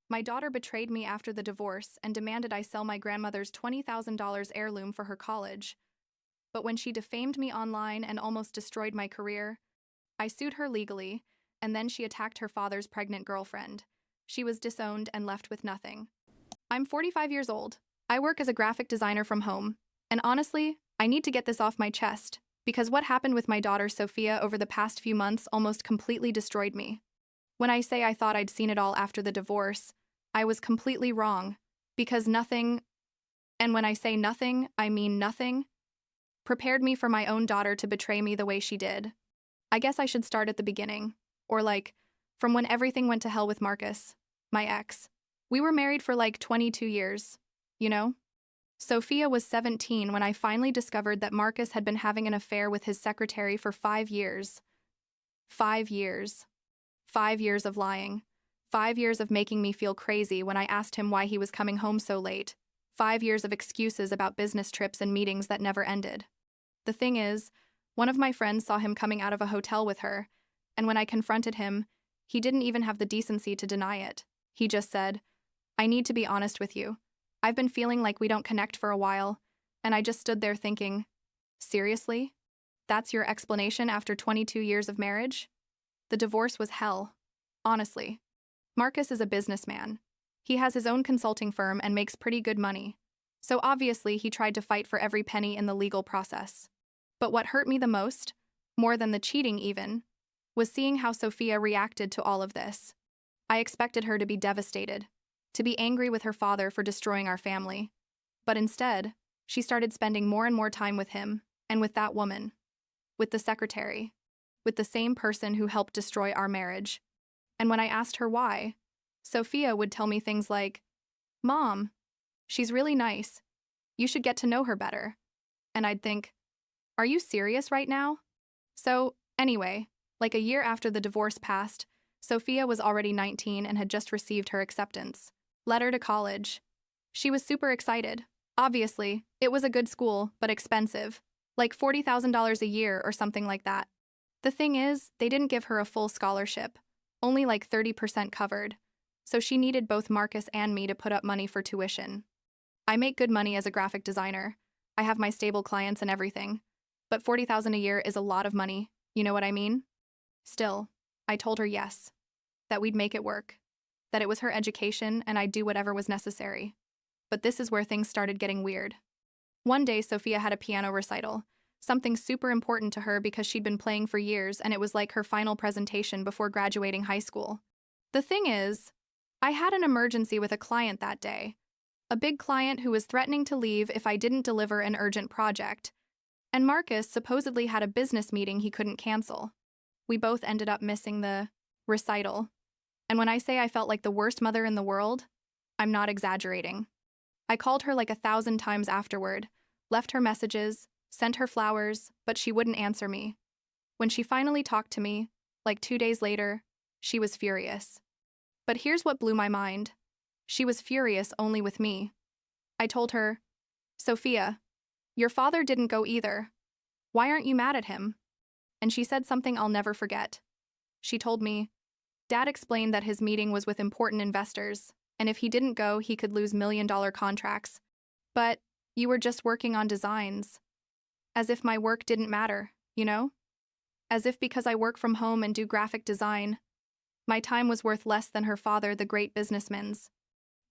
My daughter betrayed me after the divorce and demanded I sell my grandmother's $20,000 heirloom for her college. But when she defamed me online and almost destroyed my career, I sued her legally, and then she attacked her father's pregnant girlfriend. She was disowned and left with nothing. I'm 45 years old. I work as a graphic designer from home. And honestly, I need to get this off my chest, because what happened with my daughter Sophia over the past few months almost completely destroyed me. When I say I thought I'd seen it all after the divorce, I was completely wrong, because nothing, and when I say nothing, I mean nothing, prepared me for my own daughter to betray me the way she did. I guess I should start at the beginning, or from when everything went to hell with Marcus, my ex. We were married for 22 years, you know? Sophia was 17 when I finally discovered that Marcus had been having an affair with his secretary for 5 years. 5 years. 5 years of lying. 5 years of making me feel crazy when I asked him why he was coming home so late. 5 years of excuses about business trips and meetings that never ended. The thing is, one of my friends saw him coming out of a hotel with her, and when I confronted him, he didn't even have the decency to deny it. He just said, "I need to be honest with you. I've been feeling like we don't connect for a while," and I just stood there thinking, seriously? That's your explanation after 22 years of marriage? The divorce was hell. Honestly. Marcus is a businessman. He has his own consulting firm and makes pretty good money. So obviously he tried to fight for every penny in the legal process. But what hurt me the most, more than the cheating even, was seeing how Sophia reacted to all of this. I expected her to be devastated, to be angry with her father for destroying our family. But instead, she started spending more and more time with him, and with that woman. With the secretary. With the same person who helped destroy our marriage. And when I asked her why, Sophia would tell me things like, "Mom, she's really nice. You should get to know her better." And I'd think, are you serious right now? So, anyway, a year after the divorce passed, Sophia was already 19 and had just received her acceptance letter to college. She was super excited. Obviously, it was a good school, but expensive. $40,000 a year or something like that. The thing is, they didn't give her a full scholarship, only 30% covered, so she needed both Marcus and me to put up money for tuition. I make good money as a graphic designer. I have my stable clients and everything. But $40,000 a year is a lot of money, you know what I mean? Still, I told her yes, that we'd make it work, that it was her education and I'd do whatever was necessary. But this is where things started getting weird. One day, Sophia had a piano recital, something super important to her because she'd been playing for years and it was like her final presentation before graduating high school. The thing is, I had an emergency with a client that day, a big client who was threatening to leave if I didn't deliver an urgent project, and Marcus supposedly had a business meeting he couldn't cancel. We both ended up missing the recital, and when I say I felt like the worst mother in the world, I'm not exaggerating. I called her 1,000 times afterward, left her messages, sent her flowers, but she wouldn't answer me. When she finally talked to me, 2 days later, she was furious. But here's what blew my mind. She was furious only with me. I told her, "Sophia, your father didn't go either. Why aren't you mad at him?" And she said something I'll never forget. She told me, "Dad explained that his meeting was with important investors, and if he didn't go, he could lose $1 million contracts. But you were just working on designs." As if my work didn't matter, you know? As if because I work from home and do graphic design, my time was worth less than her father, the great businessman's.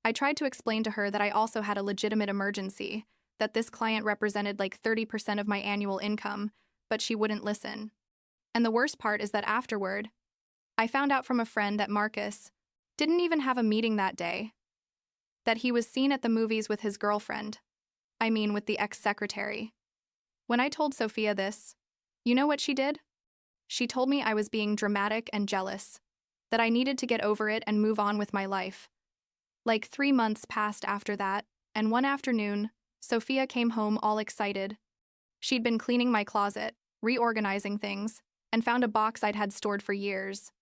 I tried to explain to her that I also had a legitimate emergency, that this client represented 30% of my annual income, but she wouldn't listen. And the worst part is that afterward, I found out from a friend that Marcus didn't even have a meeting that day. That he was seen at the movies with his girlfriend. I mean, with the ex-secretary. When I told Sophia this, you know what she did? She told me I was being dramatic and jealous, that I needed to get over it and move on with my life. 3 months passed after that, and one afternoon, Sophia came home all excited. She'd been cleaning my closet, reorganizing things, and found a box I'd had stored for years.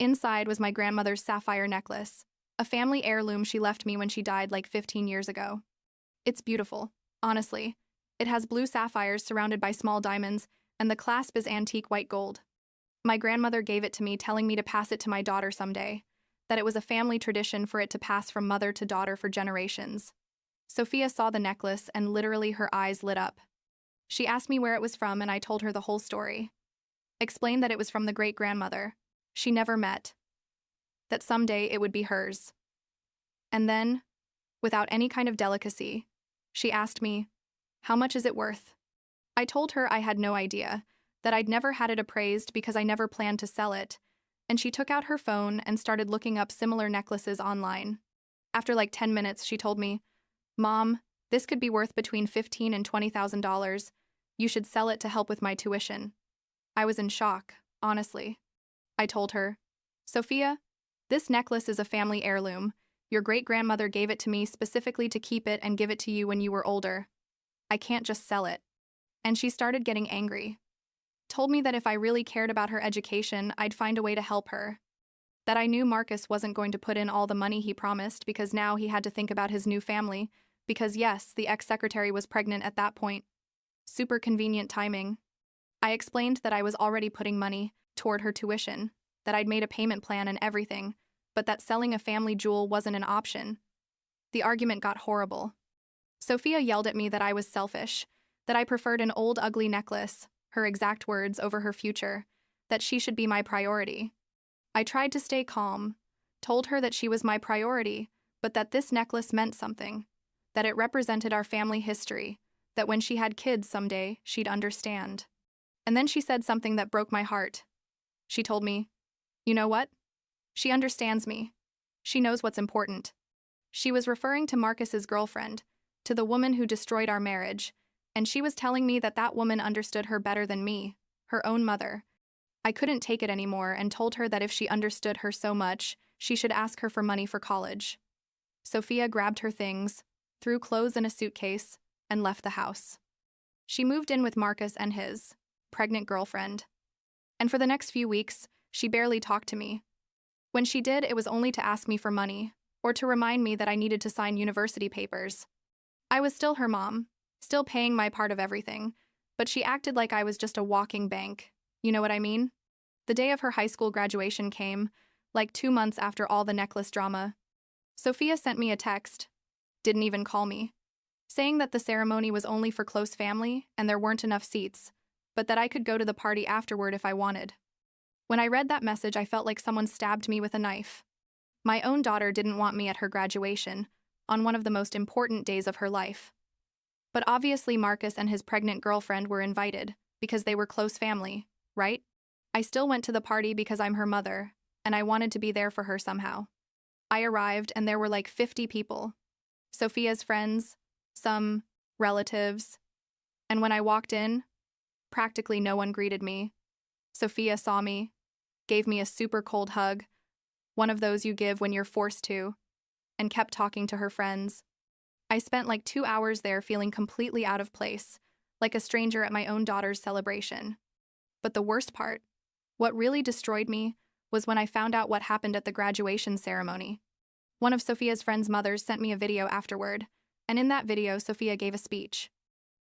Inside was my grandmother's sapphire necklace, a family heirloom she left me when she died 15 years ago. It's beautiful, honestly. It has blue sapphires surrounded by small diamonds, and the clasp is antique white gold. My grandmother gave it to me, telling me to pass it to my daughter someday, that it was a family tradition for it to pass from mother to daughter for generations. Sophia saw the necklace and literally her eyes lit up. She asked me where it was from and I told her the whole story. Explained that it was from the great-grandmother she never met, that someday it would be hers. And then, without any kind of delicacy, she asked me, "How much is it worth?" I told her I had no idea, that I'd never had it appraised because I never planned to sell it, and she took out her phone and started looking up similar necklaces online. After like 10 minutes, she told me, "Mom, this could be worth between $15,000 and $20,000. You should sell it to help with my tuition." I was in shock, honestly. I told her, "Sophia, this necklace is a family heirloom. Your great-grandmother gave it to me specifically to keep it and give it to you when you were older. I can't just sell it." And she started getting angry. Told me that if I really cared about her education, I'd find a way to help her. That I knew Marcus wasn't going to put in all the money he promised because now he had to think about his new family, because yes, the ex-secretary was pregnant at that point. Super convenient timing. I explained that I was already putting money toward her tuition, that I'd made a payment plan and everything, but that selling a family jewel wasn't an option. The argument got horrible. Sophia yelled at me that I was selfish, that I preferred an old ugly necklace, her exact words, over her future, that she should be my priority. I tried to stay calm, told her that she was my priority, but that this necklace meant something, that it represented our family history, that when she had kids someday, she'd understand. And then she said something that broke my heart. She told me, "You know what? She understands me. She knows what's important." She was referring to Marcus's girlfriend, to the woman who destroyed our marriage, and she was telling me that that woman understood her better than me, her own mother. I couldn't take it anymore and told her that if she understood her so much, she should ask her for money for college. Sophia grabbed her things, threw clothes in a suitcase, and left the house. She moved in with Marcus and his pregnant girlfriend. And for the next few weeks, she barely talked to me. When she did, it was only to ask me for money, or to remind me that I needed to sign university papers. I was still her mom, still paying my part of everything, but she acted like I was just a walking bank. You know what I mean? The day of her high school graduation came, like 2 months after all the necklace drama. Sophia sent me a text, didn't even call me, saying that the ceremony was only for close family and there weren't enough seats, but that I could go to the party afterward if I wanted. When I read that message, I felt like someone stabbed me with a knife. My own daughter didn't want me at her graduation, on one of the most important days of her life. But obviously Marcus and his pregnant girlfriend were invited, because they were close family, right? I still went to the party because I'm her mother, and I wanted to be there for her somehow. I arrived and there were like 50 people. Sophia's friends, some relatives, and when I walked in, practically no one greeted me. Sophia saw me, gave me a super cold hug, one of those you give when you're forced to, and kept talking to her friends. I spent like 2 hours there feeling completely out of place, like a stranger at my own daughter's celebration. But the worst part, what really destroyed me, was when I found out what happened at the graduation ceremony. One of Sophia's friends' mothers sent me a video afterward, and in that video, Sophia gave a speech.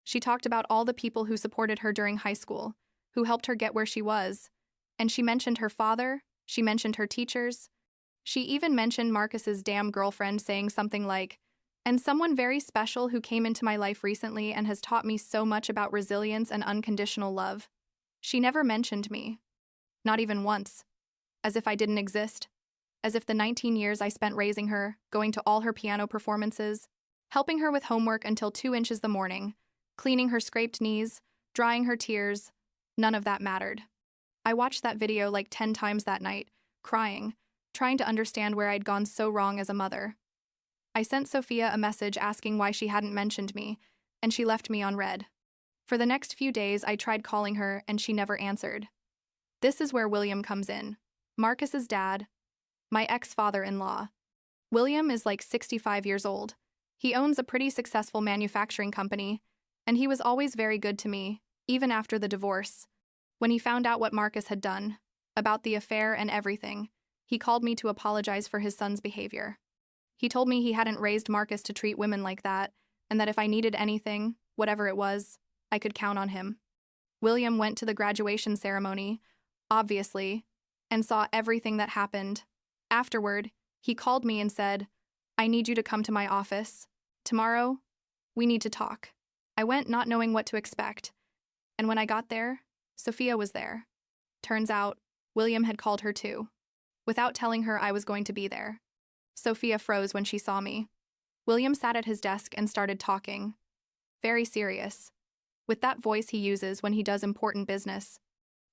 She talked about all the people who supported her during high school, who helped her get where she was, and she mentioned her father, she mentioned her teachers. She even mentioned Marcus's damn girlfriend, saying something like, "And someone very special who came into my life recently and has taught me so much about resilience and unconditional love." She never mentioned me. Not even once. As if I didn't exist. As if the 19 years I spent raising her, going to all her piano performances, helping her with homework until 2 inches the morning, cleaning her scraped knees, drying her tears, none of that mattered. I watched that video like 10 times that night, crying, trying to understand where I'd gone so wrong as a mother. I sent Sophia a message asking why she hadn't mentioned me, and she left me on read. For the next few days, I tried calling her, and she never answered. This is where William comes in. Marcus's dad, my ex-father-in-law. William is like 65 years old. He owns a pretty successful manufacturing company, and he was always very good to me, even after the divorce. When he found out what Marcus had done, about the affair and everything, he called me to apologize for his son's behavior. He told me he hadn't raised Marcus to treat women like that, and that if I needed anything, whatever it was, I could count on him. William went to the graduation ceremony, obviously, and saw everything that happened. Afterward, he called me and said, "I need you to come to my office. Tomorrow, we need to talk." I went not knowing what to expect, and when I got there, Sophia was there. Turns out, William had called her too, without telling her I was going to be there. Sophia froze when she saw me. William sat at his desk and started talking. Very serious. With that voice he uses when he does important business.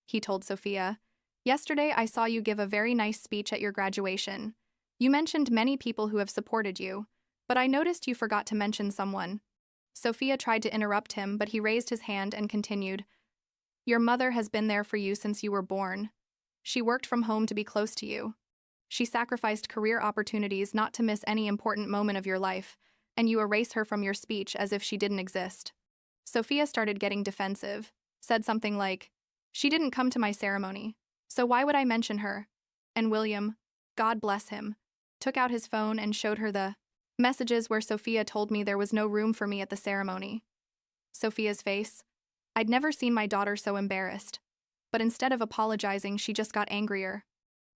He told Sophia, "Yesterday I saw you give a very nice speech at your graduation. You mentioned many people who have supported you, but I noticed you forgot to mention someone." Sophia tried to interrupt him, but he raised his hand and continued, "Your mother has been there for you since you were born. She worked from home to be close to you. She sacrificed career opportunities not to miss any important moment of your life, and you erase her from your speech as if she didn't exist." Sophia started getting defensive, said something like, "She didn't come to my ceremony, so why would I mention her?" And William, God bless him, took out his phone and showed her the messages where Sophia told me there was no room for me at the ceremony. Sophia's face. I'd never seen my daughter so embarrassed. But instead of apologizing, she just got angrier.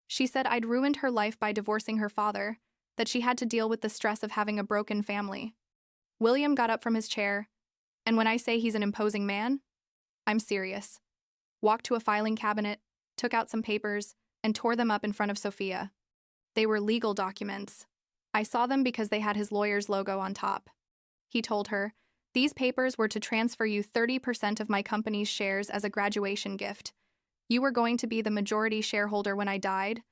She said I'd ruined her life by divorcing her father, that she had to deal with the stress of having a broken family. William got up from his chair, and when I say he's an imposing man, I'm serious. Walked to a filing cabinet, took out some papers, and tore them up in front of Sophia. They were legal documents. I saw them because they had his lawyer's logo on top. He told her, "These papers were to transfer you 30% of my company's shares as a graduation gift. You were going to be the majority shareholder when I died,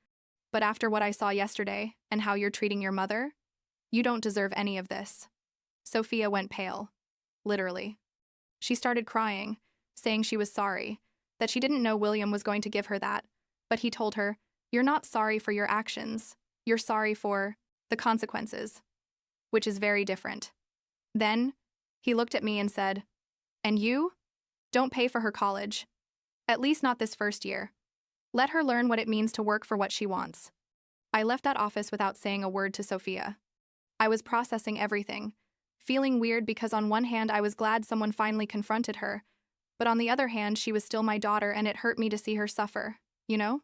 but after what I saw yesterday and how you're treating your mother, you don't deserve any of this." Sophia went pale. Literally. She started crying, saying she was sorry, that she didn't know William was going to give her that, but he told her, "You're not sorry for your actions. You're sorry for the consequences," which is very different. Then, he looked at me and said, "And you? Don't pay for her college. At least not this first year. Let her learn what it means to work for what she wants." I left that office without saying a word to Sophia. I was processing everything, feeling weird because on one hand I was glad someone finally confronted her, but on the other hand she was still my daughter and it hurt me to see her suffer, you know?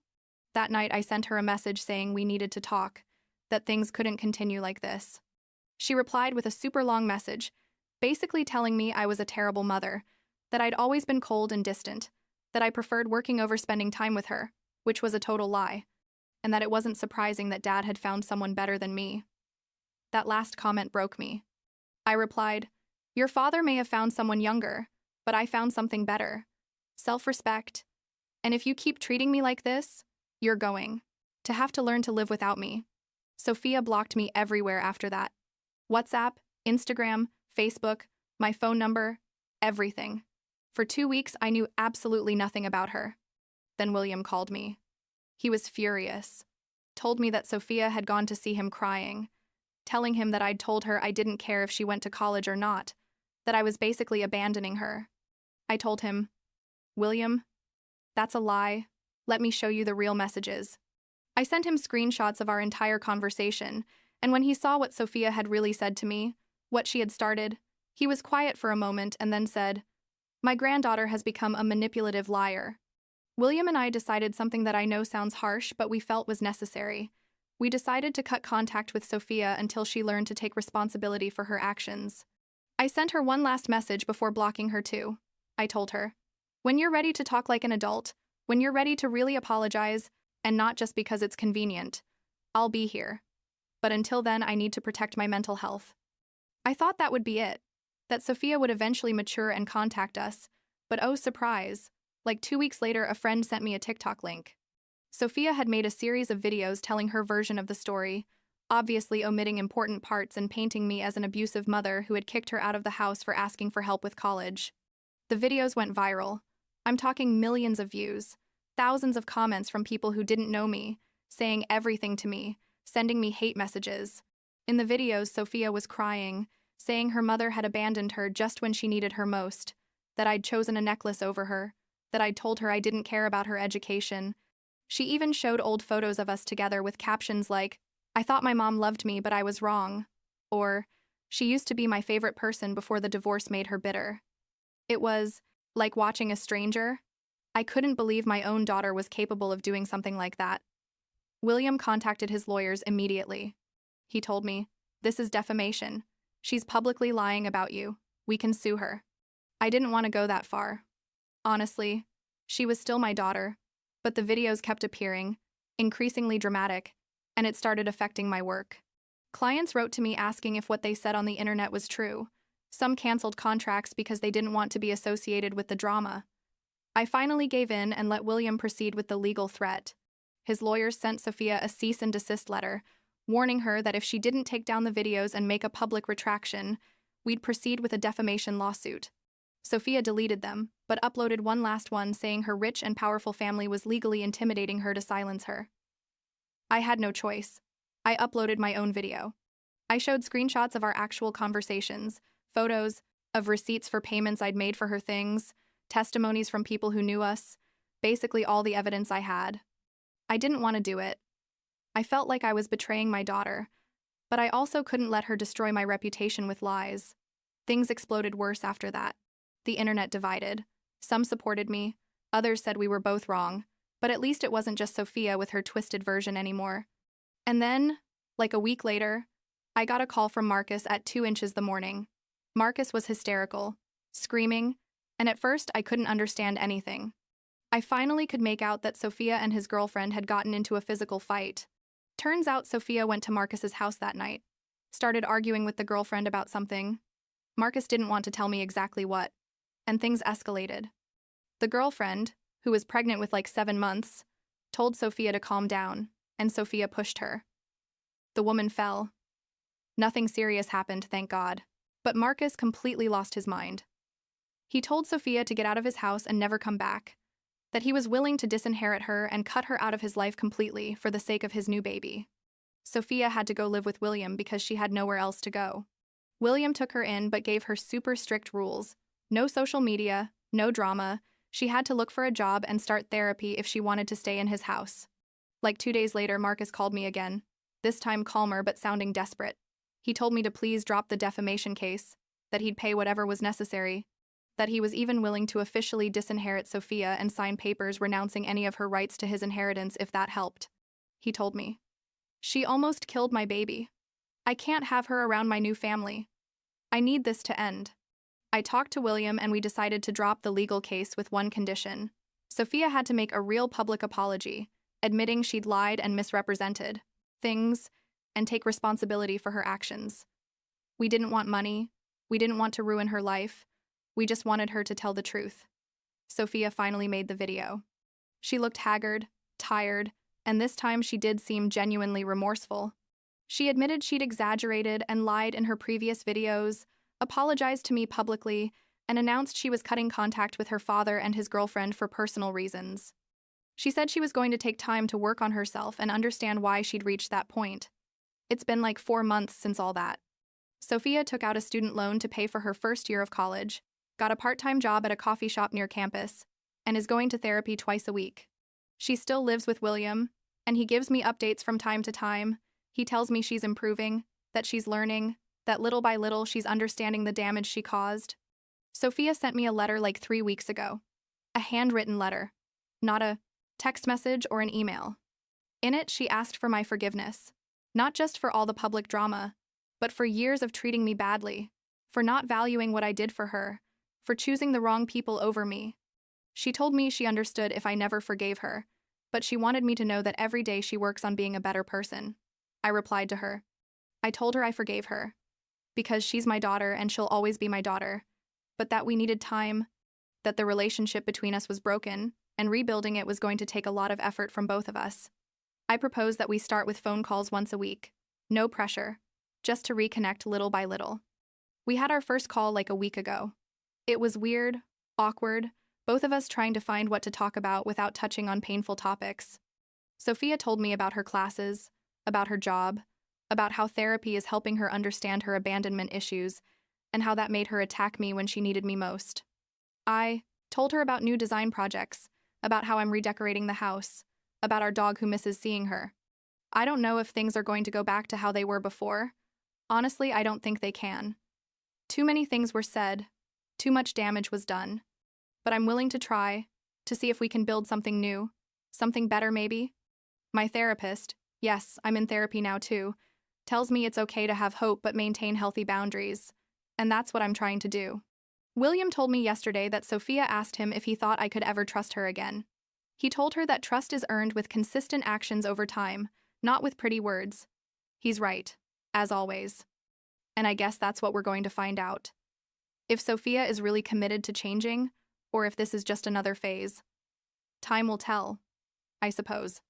That night I sent her a message saying we needed to talk, that things couldn't continue like this. She replied with a super long message, basically telling me I was a terrible mother, that I'd always been cold and distant, that I preferred working over spending time with her, which was a total lie, and that it wasn't surprising that Dad had found someone better than me. That last comment broke me. I replied, "Your father may have found someone younger, but I found something better. Self-respect. And if you keep treating me like this, you're going to have to learn to live without me." Sophia blocked me everywhere after that. WhatsApp, Instagram, Facebook, my phone number, everything. For 2 weeks, I knew absolutely nothing about her. Then William called me. He was furious. Told me that Sophia had gone to see him crying, telling him that I'd told her I didn't care if she went to college or not, that I was basically abandoning her. I told him, "William, that's a lie. Let me show you the real messages." I sent him screenshots of our entire conversation, and when he saw what Sophia had really said to me, what she had started, he was quiet for a moment and then said, "My granddaughter has become a manipulative liar." William and I decided something that I know sounds harsh, but we felt was necessary. We decided to cut contact with Sophia until she learned to take responsibility for her actions. I sent her one last message before blocking her too. I told her, "When you're ready to talk like an adult, when you're ready to really apologize, and not just because it's convenient, I'll be here. But until then, I need to protect my mental health." I thought that would be it, that Sophia would eventually mature and contact us, but oh surprise, like 2 weeks later a friend sent me a TikTok link. Sophia had made a series of videos telling her version of the story, obviously omitting important parts and painting me as an abusive mother who had kicked her out of the house for asking for help with college. The videos went viral. I'm talking millions of views, thousands of comments from people who didn't know me, saying everything to me, sending me hate messages. In the videos, Sophia was crying, saying her mother had abandoned her just when she needed her most, that I'd chosen a necklace over her, that I'd told her I didn't care about her education. She even showed old photos of us together with captions like, "I thought my mom loved me, but I was wrong," or, "She used to be my favorite person before the divorce made her bitter." It was like watching a stranger. I couldn't believe my own daughter was capable of doing something like that. William contacted his lawyers immediately. He told me, "This is defamation. She's publicly lying about you. We can sue her." I didn't want to go that far. Honestly, she was still my daughter, but the videos kept appearing, increasingly dramatic, and it started affecting my work. Clients wrote to me asking if what they said on the internet was true. Some canceled contracts because they didn't want to be associated with the drama. I finally gave in and let William proceed with the legal threat. His lawyers sent Sophia a cease and desist letter, warning her that if she didn't take down the videos and make a public retraction, we'd proceed with a defamation lawsuit. Sophia deleted them, but uploaded one last one saying her rich and powerful family was legally intimidating her to silence her. I had no choice. I uploaded my own video. I showed screenshots of our actual conversations, photos of receipts for payments I'd made for her things, testimonies from people who knew us, basically all the evidence I had. I didn't want to do it. I felt like I was betraying my daughter, but I also couldn't let her destroy my reputation with lies. Things exploded worse after that. The internet divided. Some supported me, others said we were both wrong, but at least it wasn't just Sophia with her twisted version anymore. And then, like a week later, I got a call from Marcus at 2 inches the morning. Marcus was hysterical, screaming, and at first I couldn't understand anything. I finally could make out that Sophia and his girlfriend had gotten into a physical fight. Turns out Sophia went to Marcus's house that night, started arguing with the girlfriend about something. Marcus didn't want to tell me exactly what, and things escalated. The girlfriend, who was pregnant with like 7 months, told Sophia to calm down, and Sophia pushed her. The woman fell. Nothing serious happened, thank God, but Marcus completely lost his mind. He told Sophia to get out of his house and never come back, that he was willing to disinherit her and cut her out of his life completely for the sake of his new baby. Sophia had to go live with William because she had nowhere else to go. William took her in but gave her super strict rules. No social media, no drama. She had to look for a job and start therapy if she wanted to stay in his house. Like 2 days later, Marcus called me again, this time calmer but sounding desperate. He told me to please drop the defamation case, that he'd pay whatever was necessary, that he was even willing to officially disinherit Sophia and sign papers renouncing any of her rights to his inheritance if that helped. He told me, "She almost killed my baby. I can't have her around my new family. I need this to end." I talked to William and we decided to drop the legal case with one condition. Sophia had to make a real public apology, admitting she'd lied and misrepresented things, and take responsibility for her actions. We didn't want money. We didn't want to ruin her life. We just wanted her to tell the truth. Sophia finally made the video. She looked haggard, tired, and this time she did seem genuinely remorseful. She admitted she'd exaggerated and lied in her previous videos, apologized to me publicly, and announced she was cutting contact with her father and his girlfriend for personal reasons. She said she was going to take time to work on herself and understand why she'd reached that point. It's been like 4 months since all that. Sophia took out a student loan to pay for her first year of college, got a part-time job at a coffee shop near campus, and is going to therapy twice a week. She still lives with William, and he gives me updates from time to time. He tells me she's improving, that she's learning, that little by little she's understanding the damage she caused. Sophia sent me a letter like 3 weeks ago. A handwritten letter, not a text message or an email. In it, she asked for my forgiveness, not just for all the public drama, but for years of treating me badly, for not valuing what I did for her, for choosing the wrong people over me. She told me she understood if I never forgave her, but she wanted me to know that every day she works on being a better person. I replied to her. I told her I forgave her, because she's my daughter and she'll always be my daughter, but that we needed time, that the relationship between us was broken, and rebuilding it was going to take a lot of effort from both of us. I proposed that we start with phone calls once a week. No pressure, just to reconnect little by little. We had our first call like a week ago. It was weird, awkward, both of us trying to find what to talk about without touching on painful topics. Sophia told me about her classes, about her job, about how therapy is helping her understand her abandonment issues, and how that made her attack me when she needed me most. I told her about new design projects, about how I'm redecorating the house, about our dog who misses seeing her. I don't know if things are going to go back to how they were before. Honestly, I don't think they can. Too many things were said, too much damage was done. But I'm willing to try, to see if we can build something new, something better maybe. My therapist, yes, I'm in therapy now too, tells me it's okay to have hope but maintain healthy boundaries. And that's what I'm trying to do. William told me yesterday that Sophia asked him if he thought I could ever trust her again. He told her that trust is earned with consistent actions over time, not with pretty words. He's right, as always. And I guess that's what we're going to find out. If Sophia is really committed to changing, or if this is just another phase. Time will tell, I suppose.